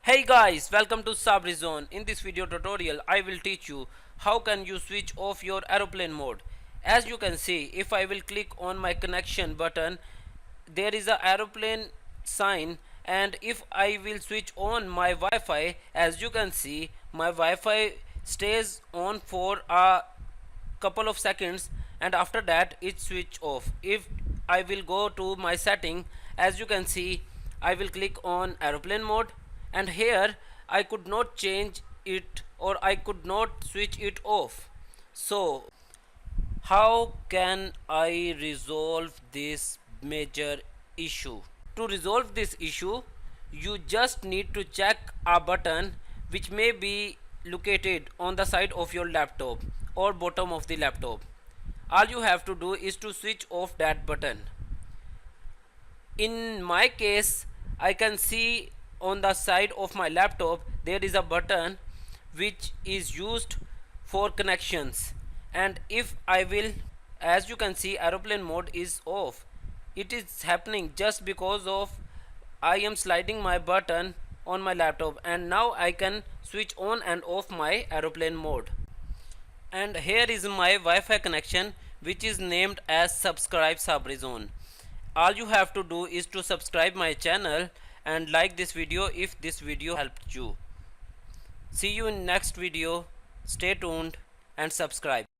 Hey guys, welcome to Sabri Zone. In this video tutorial, I will teach you how can you switch off your aeroplane mode. As you can see, if I will click on my connection button, there is a aeroplane sign, and if I will switch on my Wi-Fi, as you can see, my Wi-Fi stays on for a couple of seconds and after that it switch off. If I will go to my setting, as you can see, I will click on aeroplane mode, and here I could not change it or I could not switch it off. So how can I resolve this major issue? To resolve this issue, you just need to check a button which may be located on the side of your laptop or bottom of the laptop. All you have to do is to switch off that button. In my case, I can see on the side of my laptop there is a button which is used for connections, and if I will, as you can see, aeroplane mode is off. It is happening just because of I am sliding my button on my laptop, and now I can switch on and off my aeroplane mode. And here is my Wi-Fi connection which is named as subscribe Sabri Zone. All you have to do is to subscribe my channel and like this video if this video helped you. See you in next video. Stay tuned and subscribe.